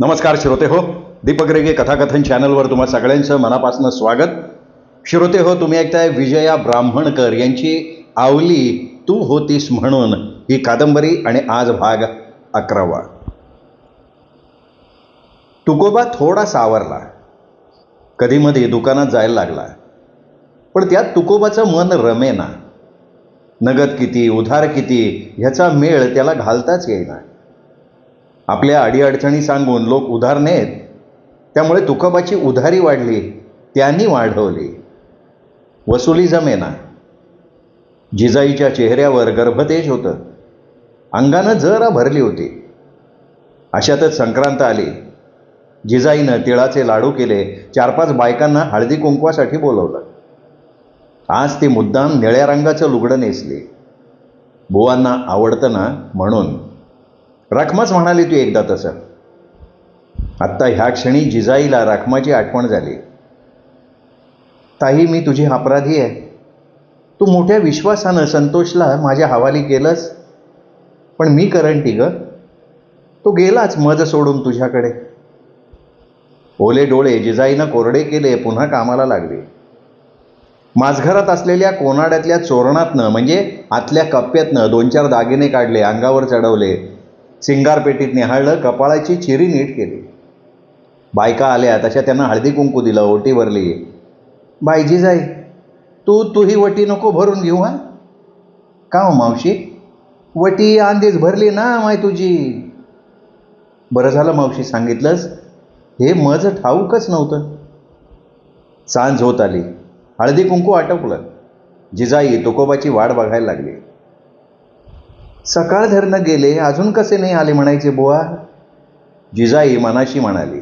नमस्कार श्रोते हो, दीपक रेगे कथाकथन चॅनलवर तुम्हा सगळ्यांचं मनापासून स्वागत. श्रोते हो, तुम्ही ऐकताय विजया ब्राह्मणकर यांची आवली तू होतीस म्हणून ही कादंबरी आणि आज भाग 11. तुकोबा थोडा सावरला, कधीमध्ये दुकानात जायला लागला, पण त्यात तुकोबाचं मन रमेना. नगद किती उधार किती ह्याचा मेळ त्याला घालताच येईना. आपल्या अडीअडचणी सांगून लोक उधार नेत, त्यामुळे तुकोबाची उधारी वाढली, त्यांनी वाढवली. वसुली जमेना. जिजाईच्या चेहऱ्यावर गर्भतेज होतं, अंगानं जरा भरली होती. अशातच संक्रांत आली. जिजाईनं तिळाचे लाडू केले, 4-5 बायकांना हळदी कुंकवासाठी बोलवलं. आज ती मुद्दाम निळ्या रंगाचं लुगडं नेसली. बुवांना आवडतं ना म्हणून. रखमाच म्हणाली ती एकदा तसं. आत्ता ह्या क्षणी जिजाईला रखमाची आठवण झाली. ताई, मी तुझी अपराधी आहे. तू मोठ्या विश्वासानं संतोषला माझ्या हवाली केलंस, पण मी करंटी ग. तो गेलाच मज सोडून तुझ्याकडे. ओले डोळे जिजाईनं कोरडे केले, पुन्हा कामाला लागले. माझघरात असलेल्या कोनाड्यातल्या चोरणातनं म्हणजे आतल्या कप्प्यातनं 2-4 दागिने काढले, अंगावर चढवले, सिंगारपेटीत निहाळलं, कपाळाची चिरी नीट केली. बायका आल्या तशा त्यांना हळदी कुंकू दिलं, ओटी भरली. बाई जिजाई, तू ही वटी नको भरून घेऊ. हा का हो मावशी, वटी आंधीच भरली ना माय तुझी. बरं झालं मावशी सांगितलंस, हे मज ठाऊकच नव्हतं. सांज होत आली, हळदी कुंकू आटोपलं. जिजाई तुकोबाची वाट बघायला लागली. सकाळ धरणं गेले, अजून कसे नाही आले म्हणायचे बुवा, जिजाई मनाशी म्हणाली.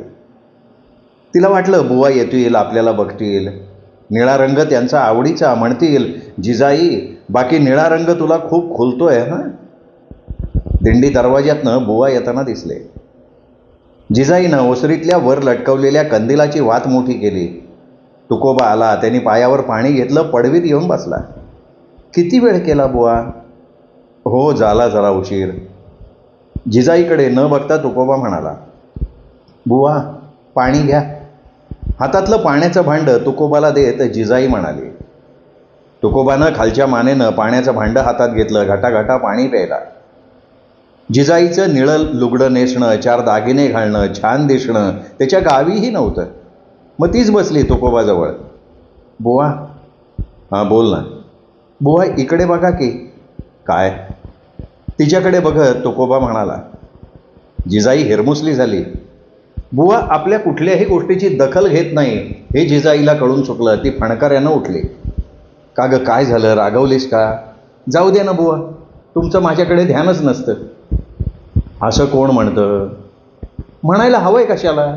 तिला वाटलं बुवा येतील, आपल्याला बघतील, निळा रंग त्यांचा आवडीचा म्हणतील. जिजाई, बाकी निळा रंग तुला खूप खुलतोय ना. दिंडी दरवाज्यातनं बुवा येताना दिसले. जिजाईनं ओसरीतल्या वर लटकवलेल्या कंदिलाची वात मोठी केली. तुकोबा आला, त्यांनी पायावर पाणी घेतलं, पडवीत येऊन बसला. किती वेळ केला बुवा. हो, झाला जरा उशीर. जिजाईकडे न बघता तुकोबा म्हणाला. बुवा, पाणी घ्या. हातातलं पाण्याचं भांडं तुकोबाला देत जिजाई म्हणाली. तुकोबानं खालच्या मानेनं पाण्याचं भांडं हातात घेतलं, घटाघटा पाणी प्यायला. जिजाईचं निळं लुगडं नेसणं, 4 दागिने घालणं, छान दिसणं त्याच्या गावीही नव्हतं. मग तीच बसली तुकोबाजवळ. बुवा. हां बोल ना. बुवा इकडे बघा की. काय. तिच्याकडे बघत तुकोबा म्हणाला. जिजाई हिरमुसली झाली. बुवा आपल्या कुठल्याही गोष्टीची दखल घेत नाही हे जिजाईला कळून चुकलं. ती फणकाऱ्यानं उठली. का ग, काय झालं, रागवलीस का. जाऊ दे ना बुवा, तुमचं माझ्याकडे ध्यानच नसतं. असं कोण म्हणतं. म्हणायला हवंय कशाला.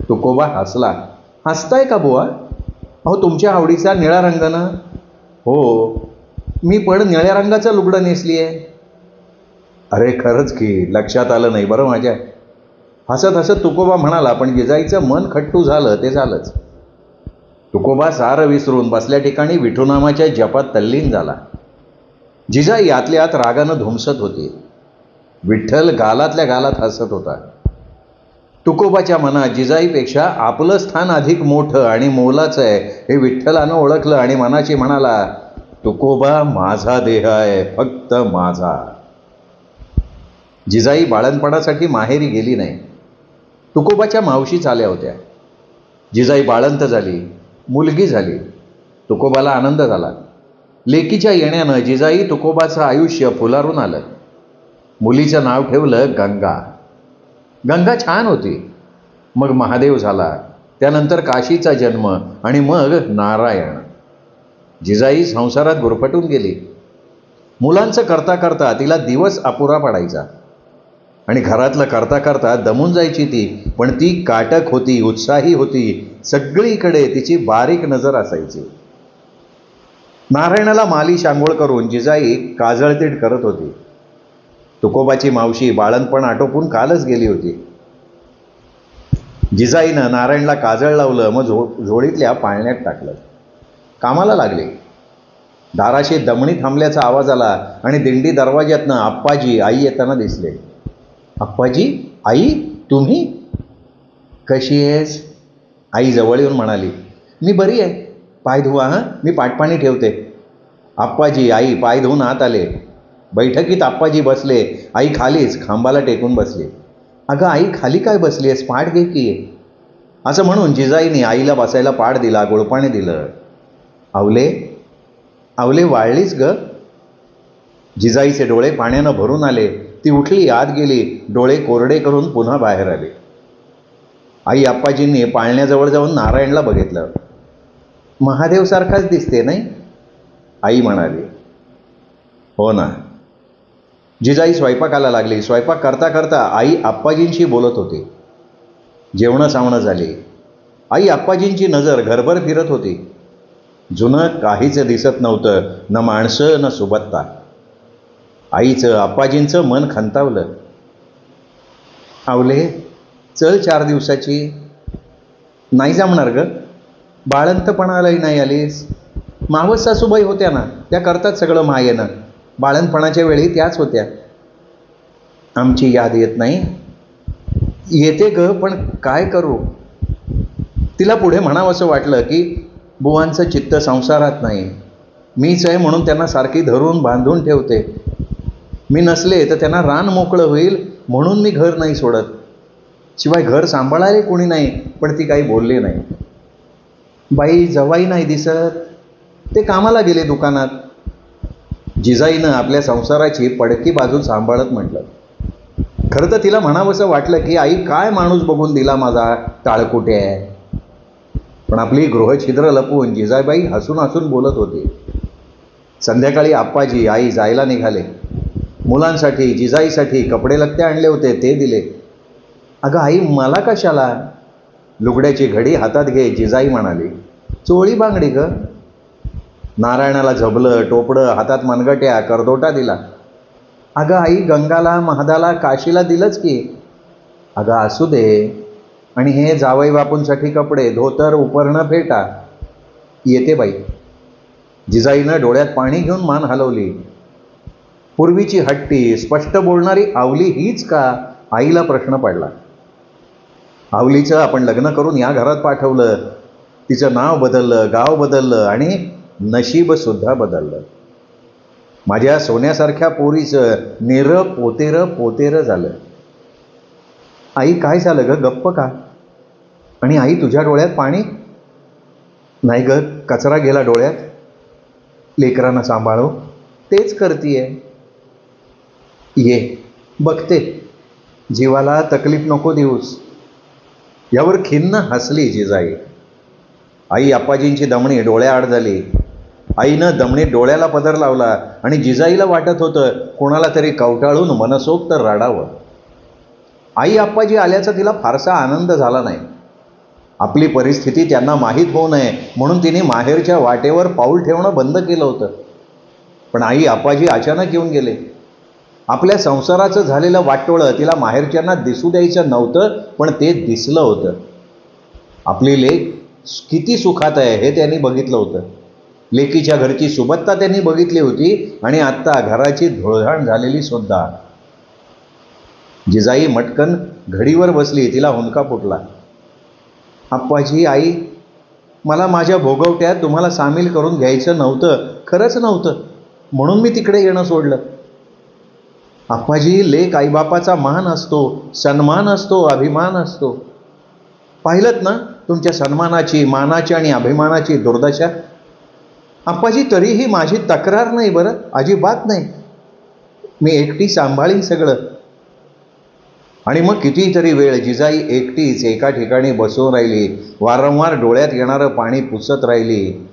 तुकोबा हसला. हसताय का बुवा. अहो तुमच्या आवडीचा निळा रंग ना. हो, मी पण निळ्या रंगाचं लुगडं नेसली आहे. अरे खरंच की, लक्षात आलं नाही बरं माझ्या. हसत हसत तुकोबा म्हणाला. पण जिजाईचं मन खट्टू झालं ते झालंच. तुकोबा सारं विसरून बसल्या ठिकाणी विठुनामाच्या जपात तल्लीन झाला. जिजाई आतल्या आत रागानं धुमसत होती. विठ्ठल गालातल्या गालात हसत होता. तुकोबाच्या मनात जिजाईपेक्षा आपलं स्थान अधिक मोठं आणि मोलाचं आहे हे विठ्ठलानं ओळखलं आणि मनाशी म्हणाला. तुकोबा माझा देह आहे, फक्त माझा. जिजाई बाळणपणासाठी माहेरी गेली नाही. तुकोबाच्या मावशीच आल्या होत्या. जिजाई बाळंत झाली, मुलगी झाली. तुकोबाला आनंद झाला. लेकीच्या येण्यानं जिजाई तुकोबाचं आयुष्य फुलारून आलं. मुलीचं नाव ठेवलं गंगा. गंगा छान होती. मग महादेव झाला, त्यानंतर काशीचा जन्म आणि मग नारायण. जिजाई संसारात गुरफटून गेली. मुलांचं करता करता तिला दिवस अपुरा पडायचा आणि घरातलं करता करता दमून जायची ती. पण ती काटक होती, उत्साही होती. सगळीकडे तिची बारीक नजर असायची. नारायणाला मालिश आंघोळ करून जिजाई काजळतीट करत होती. तुकोबाची मावशी बाळणपण आटोपून कालच गेली होती. जिजाईनं नारायणला काजळ लावलं, मग झोळीतल्या पाळण्यात टाकलं. कामाला लागले. दाराशी दमणी थांबल्याचा आवाज आला आणि दिंडी दरवाज्यातनं आप्पाजी आई येताना दिसले. आप्पाजी, आई तुम्ही? कशी आहेस? आई जवळ येऊन म्हणाली. मी बरी आहे. पाय धुवा हां, मी पाटपाणी ठेवते. आप्पाजी आई पाय धुवून आत आले. बैठकीत आप्पाजी बसले. आई खालीच खांबाला टेकून बसली. अगं आई, खाली काय बसली आहेस? पाठ घे की. असं म्हणून जिजाईने आईला बसायला पाठ दिला, गुळपाणी दिलं. आवले आवले, वाळलीच ग. जिजाईचे डोळे पाण्यानं भरून आले. ती उठली, आत गेली, डोळे कोरडे करून पुन्हा बाहेर आले. आई आप्पाजींनी पाळण्याजवळ जाऊन नारायणला बघितलं. महादेव सारखाच दिसते नाही? आई म्हणाली. हो ना. जिजाई स्वयंपाकाला लागली. स्वयंपाक करता करता आई आप्पाजींशी बोलत होती. जेवणं सावणं झाली. आई आप्पाजींची नजर घरभर फिरत होती. जुनं काहीच दिसत नव्हतं, न माणसं न सुबत्ता. आईचं आप्पाजींचं मन खंतावलं. आवले, चल 4 दिवसाची. नाही जमणार ग. बाळंतपणालाही नाही आलीस. मावस सासूबाई होत्या ना, त्या करतात सगळं मायेनं. बाळंतपणाच्या वेळी त्याच होत्या. आमची याद येत नाही? येते ग, पण काय करू? तिला पुढे म्हणावंसं वाटलं की बुवांचं चित्त संसारात नाही. मीच आहे म्हणून त्यांना सारखी धरून बांधून ठेवते. मी नसले तर त्यांना रान मोकळं होईल म्हणून मी घर नाही सोडत. शिवाय घर सांभाळायला कोणी नाही. पण ती काही बोलली नाही. बाई जवाई नाही दिसत, ते कामाला गेले दुकानात. जिजाईनं आपल्या संसाराची पडकी बाजू सांभाळत म्हटलं. खरं तर तिला म्हणावंसं वाटलं की आई, काय माणूस बघून दिला माझा टाळकुटे आहे. पण आपली गृहछिद्र लपवून जिजाबाई हसून हसून बोलत होती. संध्याकाळी आप्पाजी आई जायला निघाले. मुलांसाठी जिजाईसाठी कपडे लत्ते आणले होते, ते दिले. अगं आई, मला कशाला? लुगड्याची घडी हातात घे, जिजाई म्हणाली. चोळी बांगडी ग. नारायणाला झबलं, टोपडं, हातात मनगट्या, करदोटा दिला. अगं आई, गंगाला, महादाला, काशीला दिलंच की. अगं असू दे. आणि हे जावई बापूंसाठी कपडे, धोतर, उपरणं, फेटा. येते बाई. जिजाईनं डोळ्यात पाणी घेऊन मान हलवली. पूर्वीची हट्टी स्पष्ट बोलणारी आवली हीच का? आईला प्रश्न पडला. आवलीचं आपण लग्न करून या घरात पाठवलं. तिचं नाव बदललं, गाव बदललं आणि नशीबसुद्धा बदललं. माझ्या सोन्यासारख्या पोरीचं पोतेरं झालं. आई, काय झालं ग? गप्प का? आणि आई, तुझ्या डोळ्यात पाणी? नाही ग, कचरा गेला डोळ्यात. लेकरांना सांभाळो, तेच करतीये. ये बघते, जीवाला तकलीफ नको देऊस. यावर खिन्न हसली जिजाई. आई आप्पाजींची दमणी डोळ्याआड झाली. आईनं दमणीत डोळ्याला पदर लावला आणि जिजाईला वाटत होतं कोणाला तरी कवटाळून मनसोक्त रडावं. आई आप्पाजी आल्याचा तिला फारसा आनंद झाला नाही. आपली परिस्थिती त्यांना माहीत होऊ नये म्हणून तिने माहेरच्या वाटेवर पाऊल ठेवणं बंद केलं होतं. पण आई आप्पाजी अचानक येऊन गेले. आपल्या संसाराचं झालेलं वाटोळं तिला माहेरच्यांना दिसू द्यायचं नव्हतं, पण ते दिसलं होतं. आपली लेक किती सुखात आहे हे त्यांनी बघितलं होतं. लेकीच्या घरची सुबत्ता त्यांनी बघितली होती आणि आत्ता घराची धुळधाण झालेली सुद्धा. जिजाई मटकन घडीवर बसली. तिला हुंदका फुटला. आप्पाजी, आई, मला माझ्या भोगवट्यात तुम्हाला सामील करून घ्यायचं नव्हतं, खरंच नव्हतं, म्हणून मी तिकडे येणं सोडलं. आप्पाजी, लेक आईबापाचा मान असतो, सन्मान असतो, अभिमान असतो. पाहिलंत ना तुमच्या सन्मानाची, मानाची आणि अभिमानाची दुर्दशा. आप्पाजी, तरीही माझी तक्रार नाही बरं, अजिबात नाही. मी एकटी सांभाळीन सगळं. आणि मग कितीतरी वेळ जिजाई एकटीच एका ठिकाणी बसून राहिली. वारंवार डोळ्यात येणारं पाणी पुसत राहिली.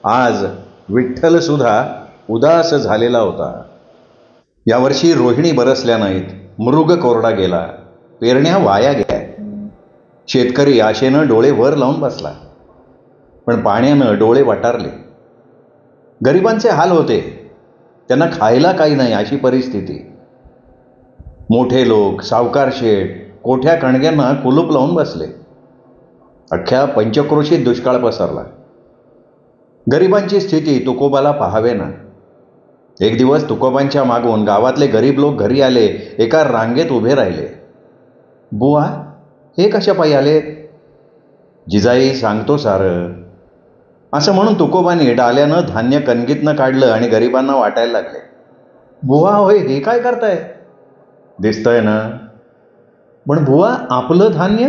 आज विठ्ठलसुद्धा उदास झालेला होता. यावर्षी रोहिणी बरसल्या नाहीत. मृग कोरडा गेला. पेरण्या वाया गेल्या. शेतकरी आशेनं डोळे वर लावून बसला. पण पाण्यानं डोळे वटारले. गरिबांचे हाल होते. त्यांना खायला काही नाही अशी परिस्थिती. मोठे लोक, सावकार शेठ, कोठ्या कणग्यांना कुलूप लावून बसले. अख्ख्या पंचक्रोशीत दुष्काळ पसरला. गरिबांची स्थिती तुकोबाला पाहावेना. एक दिवस तुकोबांच्या मागून गावातले गरीब लोक घरी आले. एका रांगेत उभे राहिले. बुवा, हे कशा पायी आलेत? जिजाई सांगतो सारं. असं म्हणून तुकोबाने डाल्यानं धान्य कणगीतनं काढलं आणि गरिबांना वाटायला लागले. बुवा होय, हे काय करताय? दिसतंय ना. पण बुवा, आपलं धान्य?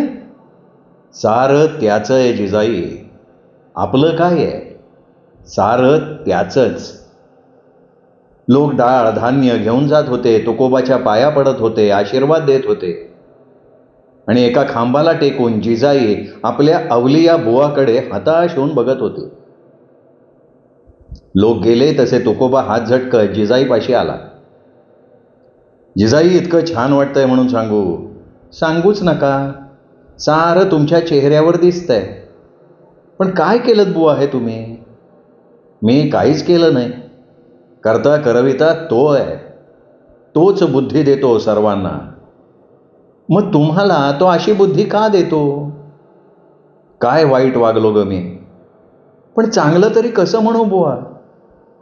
सारं त्याचं आहे जिजाई. आपलं काय आहे? सारं त्याचंच. लोक डाळ धान्य घेऊन जात होते, तुकोबाच्या पाया पडत होते, आशीर्वाद देत होते. आणि एका खांबाला टेकून जिजाई आपल्या अवलिया बुवाकडे हताश होऊन बघत होते. लोक गेले तसे तुकोबा हात झटकत जिजाईपाशी आला. जिजाई, इतकं छान वाटतंय म्हणून सांगूच नका. सारं तुमच्या चेहऱ्यावर दिसतंय. पण काय केलं बुवा हे तुम्ही? मी काहीच केलं नाही. करता करविता तो आहे. तोच बुद्धी देतो सर्वांना. मग तुम्हाला तो अशी बुद्धी का देतो? काय वाईट वागलो ग मी? पण चांगलं तरी कसं म्हणू बुवा?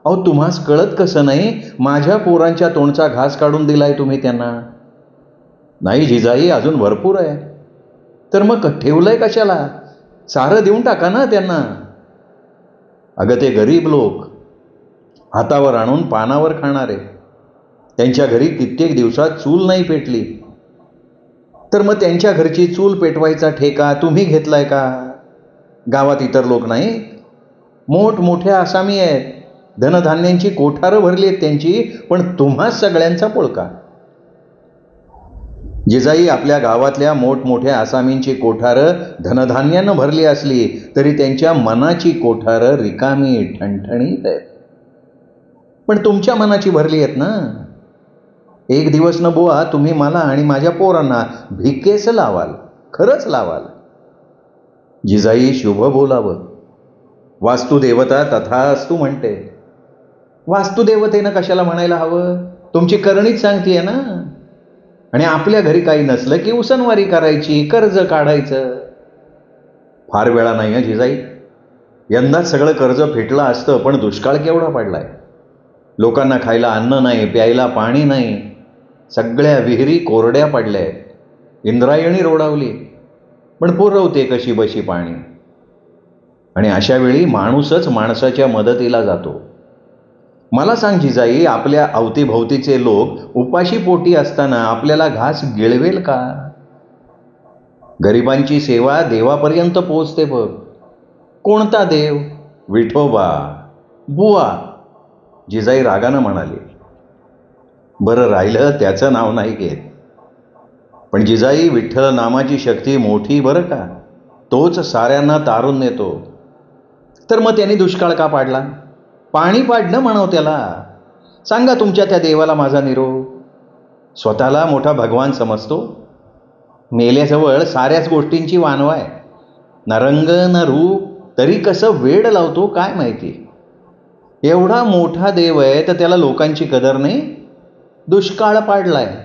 अहो, तुम्हास कळत कसं नाही? माझ्या पोरांच्या तोंडचा घास काढून दिलाय तुम्ही त्यांना. नाही जिजाई, अजून भरपूर आहे. तर मग ठेवलंय कशाला? सारं देऊन टाका ना त्यांना. अगं, ते गरीब लोक, हातावर आणून पानावर खाणारे, त्यांच्या घरी कित्येक दिवसात चूल नाही पेटली. तर मग त्यांच्या घरची चूल पेटवायचा ठेका तुम्ही घेतलाय का? गावात इतर लोक नाही? मोठमोठ्या आसामी आहेत, धनधान्यांची कोठारं भरली आहेत त्यांची, पण तुम्हा सगळ्यांचा पोळका. जिजाई, आपल्या गावातल्या मोठमोठ्या आसामींची कोठारं धनधान्यानं भरली असली तरी त्यांच्या मनाची कोठारं रिकामी ठणठणीत आहेत. पण तुमच्या मनाची भरली आहेत ना. एक दिवस न बुवा तुम्ही मला आणि माझ्या पोरांना भिकेस लावाल, खरंच लावाल. जिजाई, शुभ बोलावं. वास्तुदेवता तथास्तु म्हणते. वास्तुदेवतेनं कशाला म्हणायला हवं? तुमची करणीच सांगतेय ना. आणि आपल्या घरी काही नसलं की उसनवारी करायची, कर्ज काढायचं. फार वेळा नाही हं जिजाई. यंदाच सगळं कर्ज फेटलं असतं, पण दुष्काळ केवढा पडलाय. लोकांना खायला अन्न नाही, प्यायला पाणी नाही. सगळ्या विहिरी कोरड्या पडल्या. इंद्रायणी रोडावली, पण पुरवते कशी बशी पाणी. आणि अशा वेळी माणूसच माणसाच्या मदतीला जातो. मला सांग जिजाई, आपल्या अवतीभोवतीचे लोक उपाशी पोटी असताना आपल्याला घास गिळवेल का? गरिबांची सेवा देवापर्यंत पोचते बघ. कोणता देव? विठोबा. बुवा, जिजाई रागानं म्हणाली. बरं राहिलं त्याचं नाव नाही घेत. पण जिजाई, विठ्ठल नामाची शक्ती मोठी बरं का. तोच साऱ्यांना तारून नेतो. तर मग त्यांनी दुष्काळ का पाडला? पाणी पाडणं म्हणाव त्याला. सांगा तुमच्या त्या देवाला माझा निरोप. स्वतःला मोठा भगवान समजतो. मेल्याजवळ साऱ्याच गोष्टींची वानवा आहे. ना रंग ना रूप, तरी कसं वेड लावतो काय माहिती. एवढा मोठा देव आहे तर त्याला लोकांची कदर नाही. दुष्काळ पाडलाय.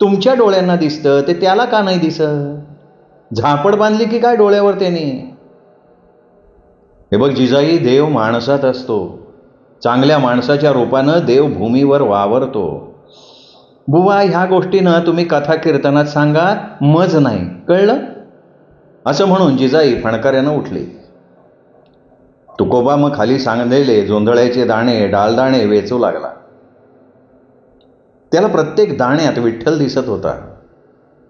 तुमच्या डोळ्यांना दिसतं ते त्याला का नाही दिसत? झापड बांधली की काय डोळ्यावर त्यांनी? हे बघ जिजाई, देव माणसात असतो. चांगल्या माणसाच्या रूपानं देव भूमीवर वावरतो. बुवा, ह्या गोष्टीनं तुम्ही कथा कीर्तनात सांगा, मज नाही, कळलं? असं म्हणून जिजाई फणकाऱ्यानं उठली. तुकोबा मग खाली सांगलेले जोंधळ्याचे दाणे, डाळदाणे वेचू लागला. त्याला प्रत्येक दाण्यात विठ्ठल दिसत होता.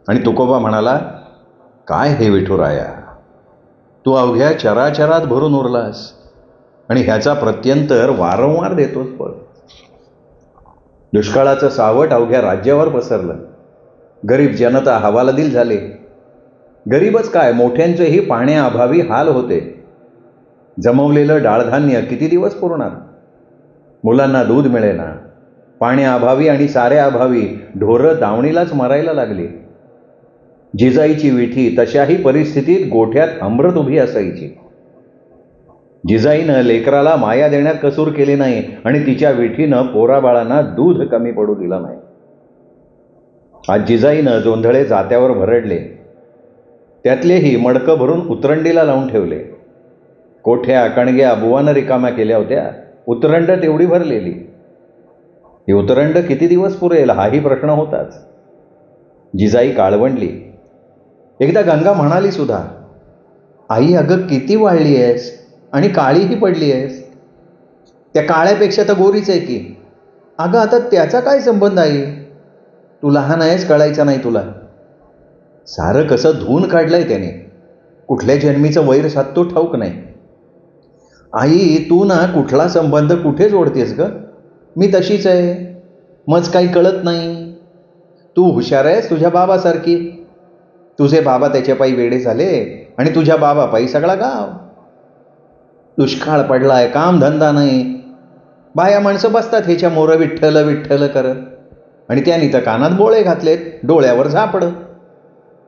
आणि तुकोबा म्हणाला, काय हे विठुराया, तू अवघ्या चराचरात भरून उरलास आणि ह्याचा प्रत्यंतर वारंवार देतोस बघ. दुष्काळाचं सावट अवघ्या राज्यावर पसरलं. गरीब जनता हवालदिल झाले. गरीबच काय, मोठ्यांचेही पाण्याअभावी हाल होते. जमवलेलं डाळधान्य किती दिवस पुरणार? मुलांना दूध मिळेना. पाण्याअभावी आणि साऱ्याअभावी ढोरं दावणीलाच मरायला लागली. जिजाईची विठी तशाही परिस्थितीत गोठ्यात अमृत उभी असायची. जिजाईनं लेकराला माया देण्यात कसूर केली नाही आणि तिच्या विठीनं पोराबाळांना दूध कमी पडू दिलं नाही. आज जिजाईनं जोंधळे जात्यावर भरडले. त्यातलेही मडकं भरून उतरंडीला लावून ठेवले. कोठ्या कणग्या बुवानं रिकाम्या केल्या होत्या. उतरंड तेवढी भरलेली. ही उतरंड किती दिवस पुरेल हाही प्रश्न होताच. जिजाई काळवंडली. एकदा गंगा म्हणाली सुद्धा, आई अगं किती वाळली आहेस आणि काळीही पडली आहेस. त्या काळ्यापेक्षा तर गोरीच आहे की. अगं आता त्याचा काय संबंध आहे? तू लहान आहेस, कळायचं नाही तुला. सारं कसं धुवून काढलंय त्याने. कुठल्या जन्मीचं वैर साधतो ठाऊक नाही. आई तू ना कुठला संबंध कुठे जोडतेस ग? मी तशीच आहे, मज काही कळत नाही. तू हुशार आहेस तुझ्या बाबासारखी. तुझे बाबा त्याच्या पायी वेडे झाले आणि तुझ्या बाबा पायी सगळा गाव. दुष्काळ पडलाय, काम धंदा नाही. बाया माणसं बसतात ह्याच्या मोर विठ्ठल विठ्ठल करत, आणि त्यानी तर कानात बोळे घातलेत, डोळ्यावर झापड.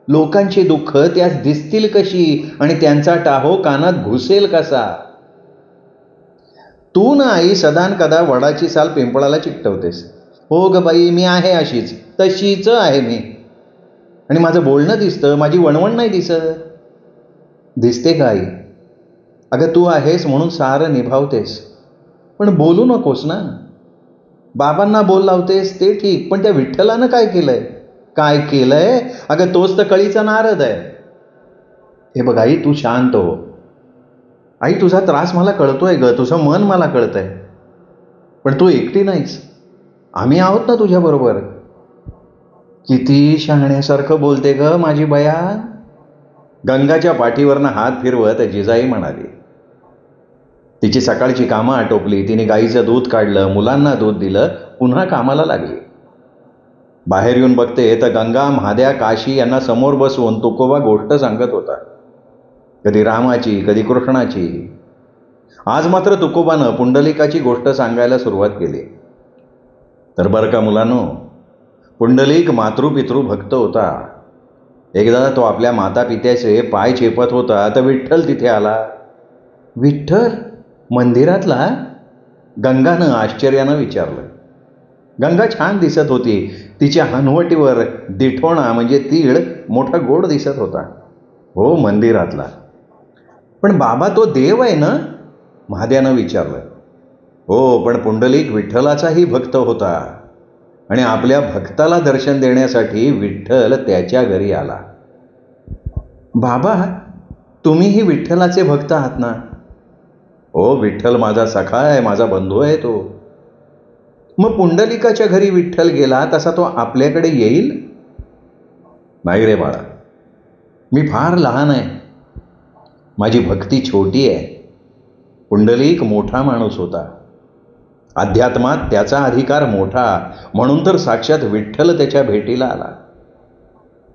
लोकांची दुःख त्यास दिसतील कशी आणि त्यांचा टाहो कानात घुसेल कसा? तू ना आई सदान कदा वडाची साल पिंपळाला चिकटवतेस. हो ग बाई, मी आहे अशीच, तशीच आहे मी. आणि माझं बोलणं दिसतं, माझी वणवण नाही दिसत. दिसते का आई? अगं तू आहेस म्हणून सारं निभावतेस, पण बोलू नकोस ना. बाबांना बोल लावतेस ते ठीक, पण त्या विठ्ठलानं काय केलंय? काय केलंय? अगं तोच तर कळीचा नारद आहे. हे बघ आई, तू शांत हो. आई तुझा त्रास मला कळतोय ग, तुझं मन मला कळतंय. पण तू एकटी नाहीस, आम्ही आहोत ना तुझ्या बरोबर. किती शहाण्यासारखं बोलते ग माझी बया. गंगाच्या पाठीवरनं हात फिरवत जिजाई म्हणाली. तिची सकाळची कामं आटोपली, तिने गाईचं दूध काढलं, मुलांना दूध दिलं, पुन्हा कामाला लागली. बाहेर येऊन बघते तर गंगा, म्हाद्या, काशी यांना समोर बसवून तुकोबा गोष्ट सांगत होता. कधी रामाची, कधी कृष्णाची. आज मात्र तुकोबानं पुंडलिकाची गोष्ट सांगायला सुरुवात केली. तर बरं का मुलांनो, पुंडलिक मातृपितृ भक्त होता. एकदा तो आपल्या माता पित्याचे पाय चेपत होता तर विठ्ठल तिथे आला. विठ्ठल मंदिरातला? गंगानं आश्चर्यानं विचारलं. गंगा छान दिसत होती. तिच्या हनवटीवर दिठोणा म्हणजे तीळ मोठा गोड दिसत होता. हो, मंदिरातला. पण बाबा तो देव आहे ना? महाद्यानं विचारलं. हो, पण पुंडलिक विठ्ठलाचाही भक्त होता आणि आपल्या भक्ताला दर्शन देण्यासाठी विठ्ठल त्याच्या घरी आला. बाबा तुम्हीही विठ्ठलाचे भक्त आहात ना? हो, विठ्ठल माझा सखा आहे, माझा बंधू आहे तो. मग पुंडलिकाच्या घरी विठ्ठल गेला तसा तो आपल्याकडे येईल? नाही रे बाळा, मी फार लहान आहे, माझी भक्ती छोटी आहे. पुंडलिक मोठा माणूस होता. अध्यात्मात त्याचा अधिकार मोठा, म्हणून तर साक्षात विठ्ठल त्याच्या भेटीला आला.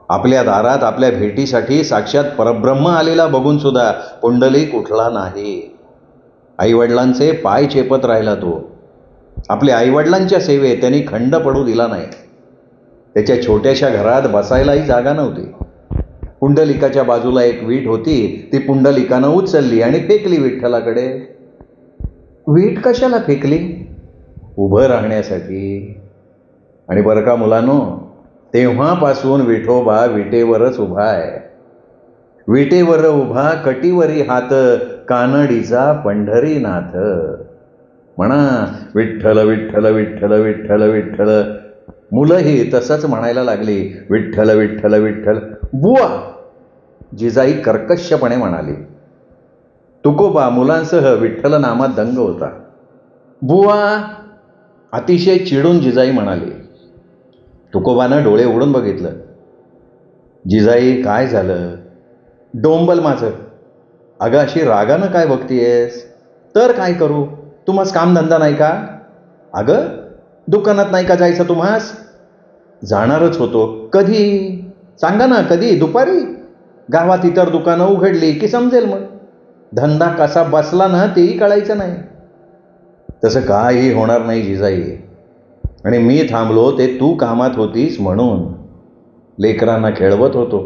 आपल्या दारात आपल्या भेटीसाठी साक्षात परब्रह्म आलेला बघून सुद्धा पुंडलिक उठला नाही. आईवडिलांचे पाय चेपत राहिला तो. आपल्या आईवडिलांच्या सेवेत त्यांनी खंड पडू दिला नाही. त्याच्या छोट्याशा घरात बसायलाही जागा नव्हती. पुंडलिकाच्या बाजूला एक वीट होती, ती पुंडलिकानं उचलली आणि फेकली विठ्ठलाकडे. वीट कशाला फेकली? उभं राहण्यासाठी. आणि बरं का मुलांनो, तेव्हापासून विठोबा विटेवरच उभा आहे. विटेवर उभा, कटीवरी हात, कानडीचा पंढरीनाथ. म्हणा विठ्ठल विठ्ठल विठ्ठल विठ्ठल विठ्ठल. मुलंही तसंच म्हणायला लागली, विठ्ठल विठ्ठल विठ्ठल. बुवा, जिजाई कर्कशपणे म्हणाली. तुकोबा मुलांसह विठ्ठल नामात दंग होता. बुवा, अतिशय चिडून जिजाई म्हणाली. तुकोबानं डोळे उघडून बघितलं. जिजाई काय झालं? डोंबल माझं. अगं अशी रागानं काय बघतीयेस? तर काय करू, तुम्हास कामधंदा नाही का? अगं दुकानात नाही का जायचं तुम्हास? जाणारच होतो. कधी? सांगा ना, कधी? दुपारी? गावात इतर दुकानं उघडली की समजेल मग. धंदा कसा बसला ना तेही कळायचं नाही. तसं काही होणार नाही जिजाई, आणि मी थांबलो ते तू कामात होतीस म्हणून. लेकरांना खेळवत होतो.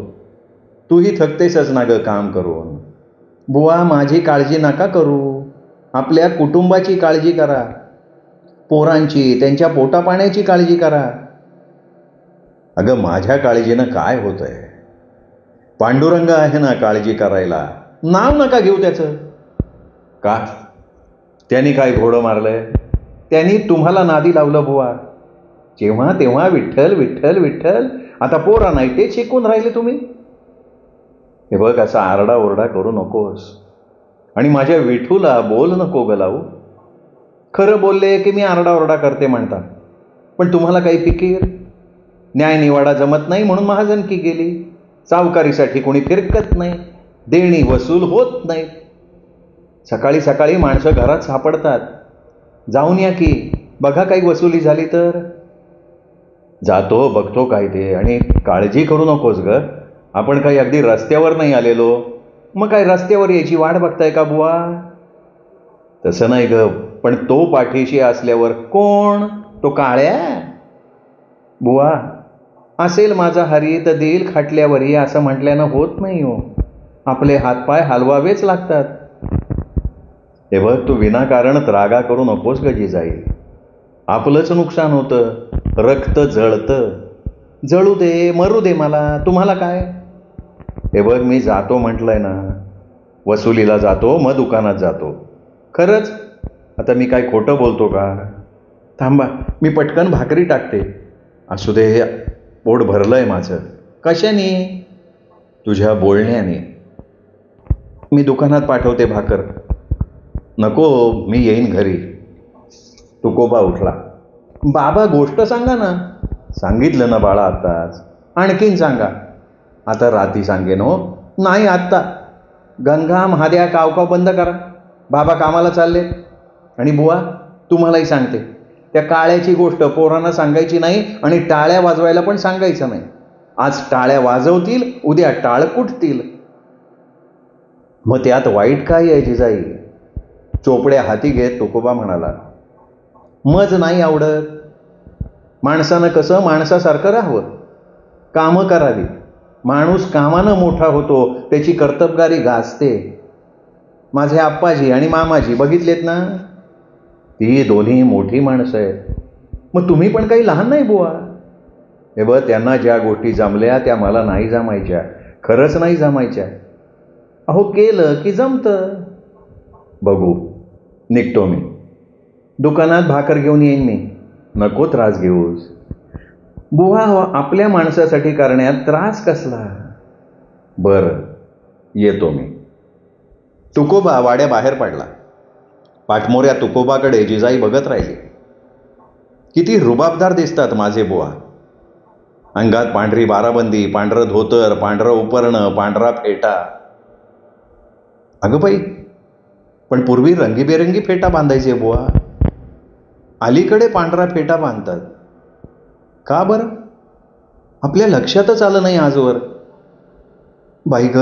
तूही थकतेसच ना ग काम करून. बुवा माझी काळजी नका करू, आपल्या कुटुंबाची काळजी करा. पोरांची, त्यांच्या पोटापाण्याची काळजी करा. अगं माझ्या काळजीनं काय होतंय? पांडुरंग आहे ना काळजी करायला. नाव नका घेऊ त्याचं. का? त्यांनी काय घोडं मारलंय? त्यांनी तुम्हाला नादी लावलं बुवा. जेव्हा तेव्हा विठ्ठल विठ्ठल विठ्ठल. आता पोरा नाही ते शिकून राहिले तुम्ही. हे बघ, असा आरडाओरडा करू नकोस आणि माझ्या विठूला बोल नको गलावू. खरं बोलले की मी आरडाओरडा करते म्हणता, पण तुम्हाला काही फिकीर? न्यायनिवाडा जमत नाही म्हणून महाजनकी गेली. सावकारीसाठी कोणी फिरकत नाही, देणी वसूल होत नाही. सकाळी सकाळी माणसं घरात सापडतात. जाऊन या की, बघा काही वसुली झाली तर. जातो, बघतो काय ते. आणि काळजी करू नकोस ग, आपण काही अगदी रस्त्यावर नाही आलेलो. मग काय रस्त्यावर यायची वाट बघताय का बुवा? तसं नाही ग, पण तो पाठीशी असल्यावर कोण? तो काळ्या? बुवा, असेल माझा हरी तर देईल खाटल्यावरी असं म्हटल्यानं होत नाही हो. आपले हातपाय हलवावेच लागतात. हे बघ, तू विनाकारण त्रागा करू नकोस ग जिजाई. आपलंच नुकसान होतं, रक्त जळतं. जळू दे, मरू दे मला, तुम्हाला काय? हे बघ, मी जातो म्हटलंय ना, वसुलीला जातो, मग दुकानात जातो. खरंच? आता मी काय खोटं बोलतो का? थांबा, मी पटकन भाकरी टाकते. असू दे, पोट भरलंय माझं. कशाने? तुझ्या बोलण्याने. मी दुकानात पाठवते भाकर. नको, मी येईन घरी. तुकोबा उठला. बाबा, गोष्ट सांगा ना. सांगितलं ना बाळा आत्ताच. आणखीन सांगा. आता राती सांगेन हो. नाही आत्ता. गंगा महाद्या कावकाव बंद करा. बाबा कामाला चालले. आणि बुवा, तुम्हालाही सांगते, त्या काळ्याची गोष्ट पोरांना सांगायची नाही आणि टाळ्या वाजवायला पण सांगायचं नाही. आज टाळ्या वाजवतील, उद्या टाळ कुटतील. मग त्यात वाईट काय आहे जिजाई? चोपड्या हाती घेत तुकोबा म्हणाला. मज नाही आवडत. माणसानं कसं माणसासारखं राहावं, कामं करावी. माणूस कामानं मोठा होतो, त्याची कर्तबगारी गाजते. माझे आप्पाजी आणि मामाजी बघितलेत ना, ती दोन्ही मोठी माणसं आहेत. मग तुम्ही पण काही लहान नाही बुवा. हे बघ, त्यांना ज्या गोष्टी जमल्या त्या मला नाही जमायच्या. खरंच नाही जमायच्या. अहो, केलं की जमतं. बघू, निघतो मी. दुकानात भाकर घेऊन येईन मी. नको त्रास घेऊस. बुवा, आपल्या माणसासाठी करण्यात त्रास कसला? बरं, येतो मी. तुकोबा वाड्या बाहेर पडला. पाठमोऱ्या तुकोबाकडे जिजाई बघत राहिली. किती रुबाबदार दिसतात माझे बुवा. अंगात पांढरी बाराबंदी, पांढरं धोतर, पांढरं उपरणं, पांढरा फेटा. अगं बाई, पण पूर्वी रंगीबेरंगी फेटा बांधायचे बुवा. अलीकडे पांढरा फेटा बांधतात. का बरं? आपल्या लक्षातच आलं नाही आजवर. बाई ग,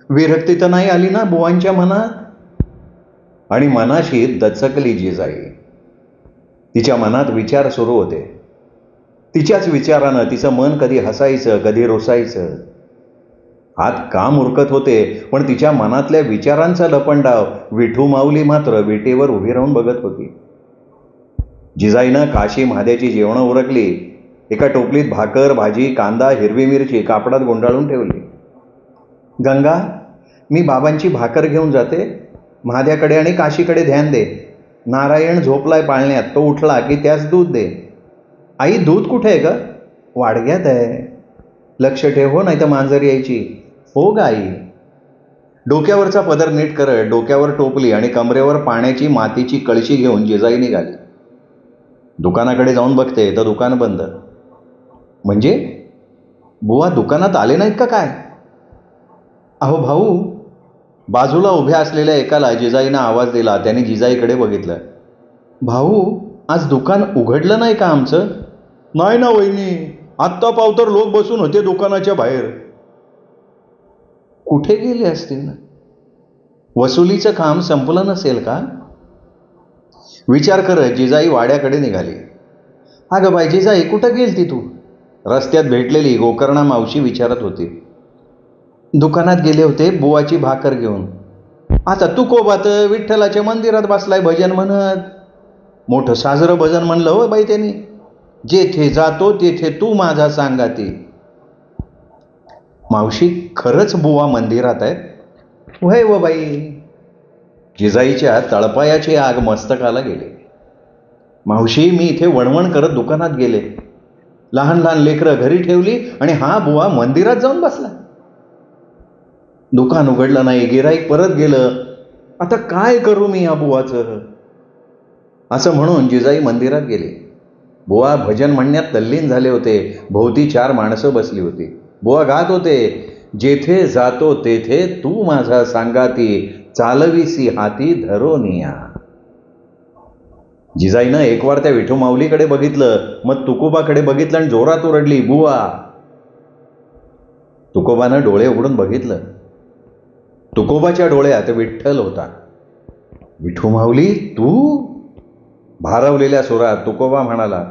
विरक्ती तर नाही आली ना बुवांच्या मनात? आणि मनाशी दचकली जिजाई. तिच्या मनात विचार सुरू होते. तिच्याच विचारानं तिचं मन कधी हसायचं, कधी रुसायचं. हात काम उरकत होते, पण तिच्या मनातल्या विचारांचा लपंडाव विठू माऊली मात्र विटेवर उभी राहून बघत होती. जिजाईनं काशी महाद्याची जेवणं उरकली. एका टोपलीत भाकर, भाजी, कांदा, हिरवी मिरची कापडात गुंडाळून ठेवली. गंगा, मी बाबांची भाकर घेऊन जाते. महाद्याकडे आणि काशीकडे ध्यान दे. नारायण झोपलाय पाळण्यात, तो उठला की त्यास दूध दे. आई, दूध कुठे आहे ग? वाडग्यात आहे. लक्ष ठेव हो, नाही तर मांजर यायची. हो ग आई. डोक्यावरचा पदर नीट करत डोक्यावर टोपली आणि कमरेवर पाण्याची मातीची कळशी घेऊन जिजाई निघाली. दुकानाकडे जाऊन बघते तर दुकान बंद. म्हणजे बुवा दुकानात आले नाहीत का काय? अहो भाऊ, बाजूला उभ्या असलेल्या एकाला जिजाईनं आवाज दिला. त्याने जिजाईकडे बघितलं. भाऊ, आज दुकान उघडलं नाही का आमचं? नाही ना वहिनी, आत्ता पावतर लोक बसून होते दुकानाच्या बाहेर. कुठे गेले असतील? वसुलीचं काम संपलं नसेल का? विचार करत जिजाई वाड्याकडे निघाली. अगं बाई जिजाई, कुठं गेलती तू? रस्त्यात भेटलेली गोकर्णा मावशी विचारत होती. दुकानात गेले होते बुवाची भाकर घेऊन. आता तुकोबात विठ्ठलाच्या मंदिरात बसलाय भजन म्हणत. मोठं साजरं भजन म्हणलं हो बाई त्यांनी. जेथे जातो तेथे तू माझा सांगाती. मावशी, खरंच बुवा मंदिरात आहेत? वय व बाई. जिजाईच्या तळपायाची आग मस्तकाला गेले. मावशी, मी इथे वणवण करत दुकानात गेले. लहान लहान लेकरं घरी ठेवली आणि हा बुवा मंदिरात जाऊन बसला. दुकान उघडलं नाही, गिऱ्हाईक परत गेलं. आता काय करू मी या बुवाचं, असं म्हणून जिजाई मंदिरात गेली. बुवा भजन म्हणण्यात तल्लीन झाले होते. भोवती 4 माणसं बसली होती. बुवा गात होते, जेथे जातो तेथे तू माझा सांगाती, चालविसी हाती धरोनिया. जिजाईनं एकवार त्या विठू माऊलीकडे बघितलं, मग तुकोबाकडे बघितलं आणि जोरात ओरडली, बुवा. तुकोबानं डोळे उघडून बघितलं. तुकोबाच्या डोळ्यात विठ्ठल होता. विठू माऊली तू? भारावलेल्या सुरात तुकोबा म्हणाला,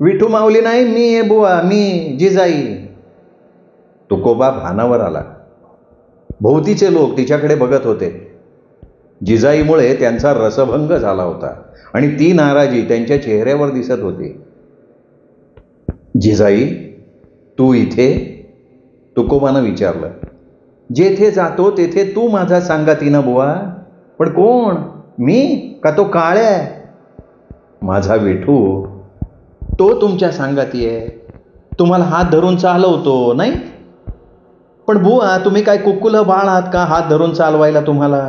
विठू माऊली नाही, मी आहे बुवा, मी जिजाई. तुकोबा भानावर आला. भोवतीचे लोक तिच्याकडे बघत होते. जिजाईमुळे त्यांचा रसभंग झाला होता आणि ती नाराजी त्यांच्या चेहऱ्यावर दिसत होती. जिजाई तू इथे? तुकोबानं विचारलं. जेथे जातो तेथे तू माझा सांगातीनं बुवा. पण कोण, मी का तो काळ्या? माझा विठू, तो तुमच्या सांगाती आहे, तुम्हाला हात धरून चालवतो नाही? पण बुवा तुम्ही काय कुकुलं बाळ आहात का हात धरून चालवायला? तुम्हाला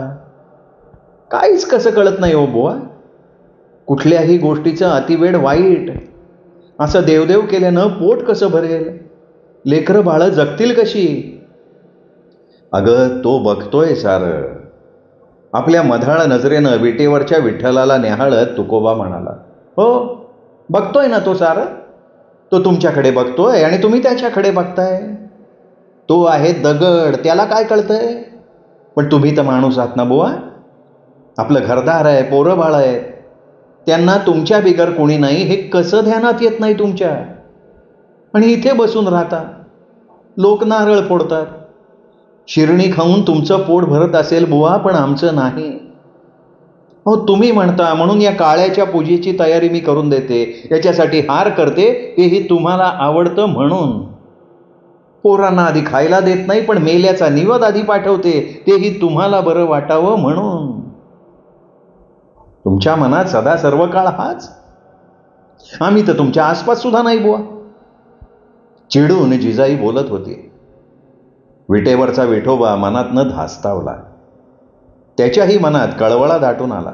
काहीच कसं कळत नाही हो बुवा. कुठल्याही गोष्टीचं अतिवेळ वाईट. असं देवदेव केल्यानं पोट कसं भरेल, लेकरं बाळं जगतील कशी? अगं तो बघतोय सारं. आपल्या मधाळ नजरेनं विटेवरच्या विठ्ठलाला निहाळत तुकोबा म्हणाला, हो बघतोय ना तो सारं. तो तुमच्याकडे बघतोय आणि तुम्ही त्याच्याकडे बघताय. तो आहे दगड, त्याला काय कळतंय? पण तुम्ही तर माणूस आहात ना बुवा. आपलं घरदार आहे, पोरं बाळ आहे, त्यांना तुमच्या बिगर कोणी नाही हे कसं ध्यानात येत नाही तुमच्या? आणि इथे बसून राहता. लोक नारळ फोडतात. शिरणी खाऊन तुमचं पोट भरत असेल बुवा, पण आमचं नाही. हो तुम्ही म्हणता म्हणून या काळ्याच्या पूजेची तयारी मी करून देते, याच्यासाठी हार करते, तेही तुम्हाला आवडतं म्हणून. पोरांना आधी खायला देत नाही, पण मेल्याचा निवद आधी पाठवते, तेही तुम्हाला बरं वाटावं म्हणून. तुमच्या मनात सदा सर्व काळ हाच. आम्ही तर तुमच्या आसपास सुद्धा नाही बुवा. चिडून जिजाई बोलत होती. विटेवरचा विठोबा मनातनं धास्तावला. त्याच्याही मनात कळवळा दाटून आला.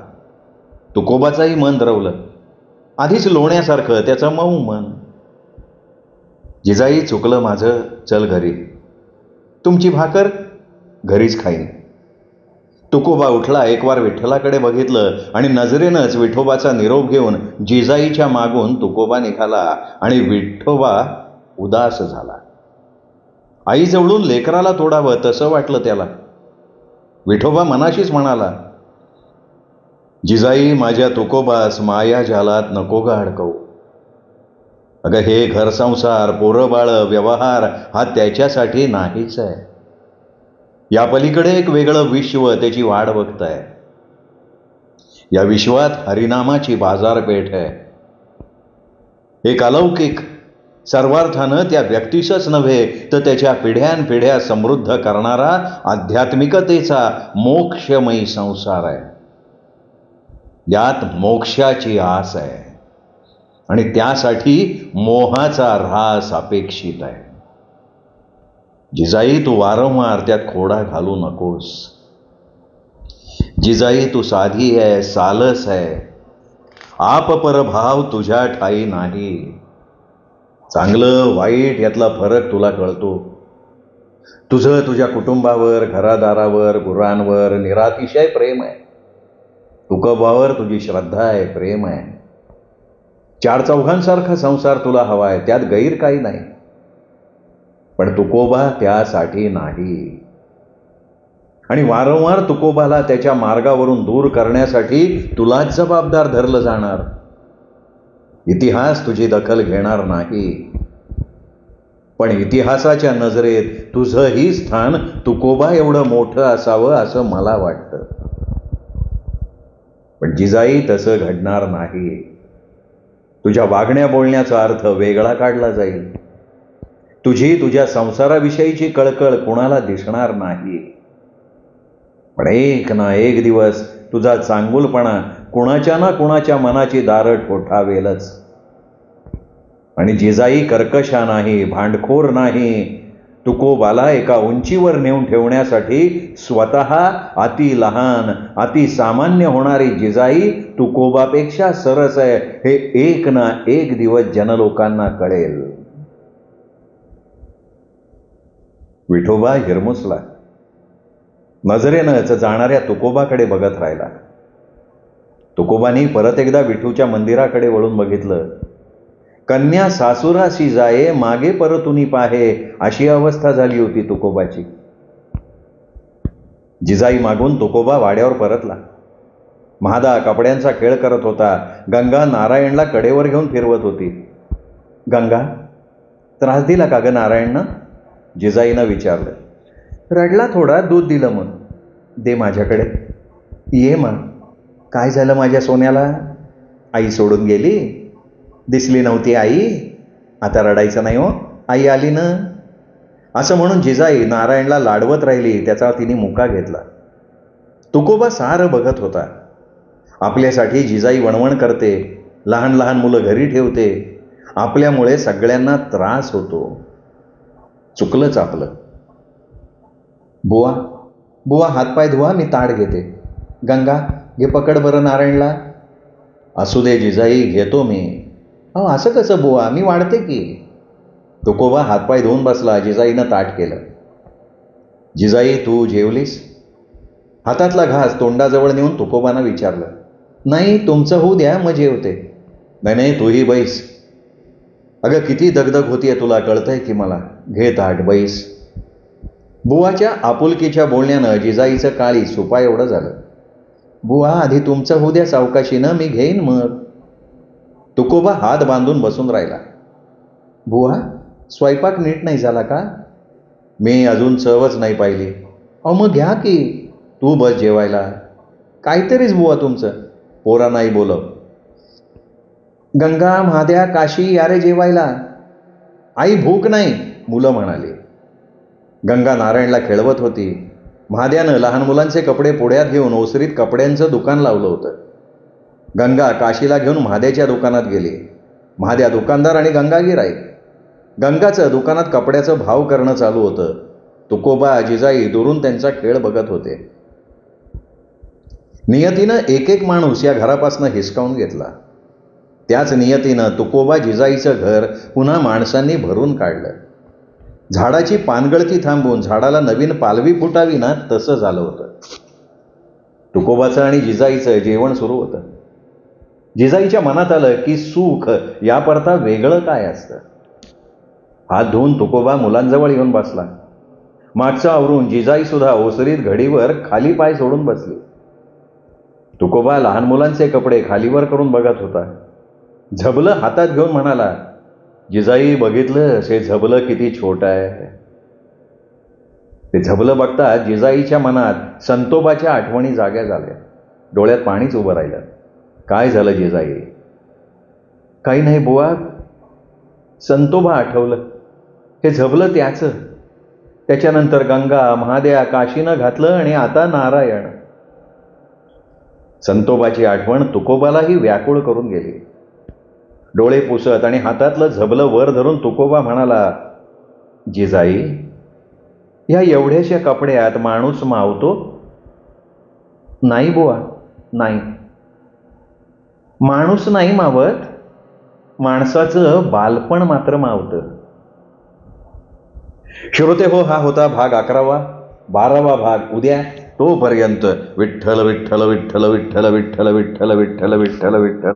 तुकोबाचाही मन द्रवलं. आधीच लोण्यासारखं त्याचं मऊ मन. जिजाई चुकलं माझं, चल घरी. तुमची भाकर घरीच खाईन. तुकोबा उठला, एकवार विठ्ठलाकडे बघितलं आणि नजरेनंच विठोबाचा निरोप घेऊन जिजाईच्या मागून तुकोबा निघाला आणि विठोबा उदास झाला. आई जवळून लेकराला तोडावं तसं वाटलं त्याला. विठोबा मनाशीच म्हणाला, जिजाई माझ्या तुकोबास माया जालात नको ग अडकवू. अगं हे घर संसार, पोरं बाळ, व्यवहार हा त्याच्यासाठी नाहीच आहे. या पलीकडे एक वेगळं विश्व त्याची वाढ बघताय. या विश्वात हरिनामाची बाजारपेठ आहे. एक अलौकिक, सर्वार्थानं त्या व्यक्तीसच नव्हे तर त्याच्या पिढ्यानपिढ्या समृद्ध करणारा आध्यात्मिकतेचा मोक्षमयी संसार आहे. यात मोक्षाची आस आहे आणि त्यासाठी मोहाचा ऱ्हास अपेक्षित आहे. जिजाई तू वारंवार त्यात खोडा घालू नकोस. जिजाई तू साधी आहे, सालस आहे. आप परभाव तुझ्या ठाई नाही. चांगलं वाईट यातला फरक तुला कळतो. तुझं तुझ्या कुटुंबावर, घरादारावर, गुरांवर निरातिशय प्रेम आहे. तुकोबावर तुझी श्रद्धा आहे, प्रेम आहे. 4 चौघांसारखा संसार तुला हवा आहे, त्यात गैर काही नाही. पण तुकोबा त्यासाठी नाही. आणि वारंवार तुकोबाला त्याच्या मार्गावरून दूर करण्यासाठी तुलाच जबाबदार धरलं जाणार. इतिहास तुझी दखल घेणार नाही. पण इतिहासाच्या नजरेत तुझंही स्थान तुकोबा एवढं मोठं असावं असं मला वाटतं. पण जिजाई तसं घडणार नाही. तुझ्या वागण्या बोलण्याचा अर्थ वेगळा काढला जाईल. तुझी तुझ्या संसाराविषयीची कळकळ कुणाला दिसणार नाही. पण एक ना एक दिवस तुझा चांगुलपणा कुणाच्या ना कुणाच्या मनाची दारं ठोठावेलच. आणि जिजाई कर्कशा नाही, भांडखोर नाही, तुकोबाला एका उंचीवर नेऊन ठेवण्यासाठी स्वतः अति लहान अति सामान्य होणारी जिजाई तुकोबापेक्षा सरस आहे हे एक ना एक दिवस जनलोकांना कळेल. विठोबा हिरमुसला. नजरेनंच जाणाऱ्या तुकोबाकडे बघत राहिला. तुकोबांनी परत एकदा विठूच्या मंदिराकडे वळून बघितलं. कन्या सासुराशी जाये मागे परतुनी पाहे अशी अवस्था झाली होती तुकोबाची. जिजाई मागून तुकोबा वाड्यावर परतला. महादा कपड्यांचा खेळ करत होता. गंगा नारायणला कडेवर घेऊन फिरवत होती. गंगा, त्रास दिला का ग नारायणनं? जिजाईनं विचारलं. रडला थोडा, दूध दिलं मग. दे माझ्याकडे. ये मग. काय झालं माझ्या सोन्याला? आई सोडून गेली? दिसली नव्हती आई? आता रडायचं नाही हो, आई आली ना. असं म्हणून जिजाई नारायणला लाडवत राहिली. त्याचा तिने मुका घेतला. तुकोबा सारं बघत होता. आपल्यासाठी जिजाई वणवण करते, लहान लहान मुलं घरी ठेवते, आपल्यामुळे सगळ्यांना त्रास होतो. चुकलंच आपलं. बुवा, बुवा हातपाय धुवा, मी ताट घेते. गंगा, घे पकड बरं नारायणला. असू दे जिजाई, घेतो मी. अहो असं कसं बुवा, मी वाढते की. तुकोबा हातपाय धुवून बसला. जिजाईनं ताट केलं. जिजाई, तू जेवलीस? हातातला घास तोंडाजवळ नेऊन तुकोबांना विचारलं. नाही, तुमचं होऊ द्या, मग जेवते. नाही नाही, तूही बैस. अगं किती दगदग होतीये तुला, कळतंय की मला. घे ताट, बैस. बुवाच्या आपुलकीच्या बोलण्यानं जिजाईचं काळी सुपा एवढं झालं. बुवा, आधी तुमचं होऊ द्या सावकाशीनं, मी घेईन मग. तुकोबा हात बांधून बसून राहिला. बुवा, स्वयंपाक नीट नाही झाला का? मी अजून चवच नाही पाहिली. अहो मग घ्या की. तू बस जेवायला. काहीतरीच बुवा तुमचं. पोरा नाही बोलव. गंगा, महाद्या, काशी, यारे जेवायला. आई भूक नाही, मुलं म्हणाली. गंगा नारायणला खेळवत होती. महाद्यानं लहान मुलांचे कपडे पुढ्यात घेऊन ओसरीत कपड्यांचं दुकान लावलं होतं. गंगा काशीला घेऊन महाद्याच्या दुकानात गेली. महाद्या दुकानदार आणि गंगा गिराईक. गंगाचं दुकानात कपड्याचं भाव करणं चालू होतं. तुकोबा जिजाई दुरून त्यांचा खेळ बघत होते. नियतीनं एक एक माणूस या घरापासनं हिसकावून घेतला. त्याच नियतीनं तुकोबा जिजाईचं घर पुन्हा माणसांनी भरून काढलं. झाडाची पानगळती थांबून झाडाला नवीन पालवी फुटावी ना, तसं झालं होतं. तुकोबाचं आणि जिजाईचं जेवण सुरू होतं. जिजाईच्या मनात आलं की सुख याकरता वेगळं काय असतं. हात धुवून तुकोबा मुलांजवळ येऊन बसला. मागचं आवरून जिजाई सुद्धा ओसरीत घडीवर खाली पाय सोडून बसली. तुकोबा लहान मुलांचे कपडे खालीवर करून बघत होता. झबलं हातात घेऊन म्हणाला, जिजाई बघितलं हे झबलं किती छोटं आहे. ते झबलं बघता जिजाईच्या मनात संतोबाच्या आठवणी जाग्या झाल्या. डोळ्यात पाणीच उभं राहिलं. काय झालं जिजाई? काही नाही बुवा, संतोबा आठवलं. हे झबलं त्याचं. त्याच्यानंतर गंगा, महाद्या, काशीनं घातलं आणि आता नारायण. संतोबाची आठवण तुकोबालाही व्याकुळ करून गेली. डोळे पुसत आणि हातातलं झबलं वर धरून तुकोबा म्हणाला, जिजाई, ह्या एवढ्याशा कपड्यात माणूस मावतो? नाही बुवा, नाही. माणूस नाही मावत, माणसाचं बालपण मात्र मावतं. श्रोते हो, हा होता भाग 11वा. 12वा भाग उद्या. तोपर्यंत विठ्ठल विठ्ठल विठ्ठल विठ्ठल विठ्ठल विठ्ठल विठ्ठल विठ्ठल.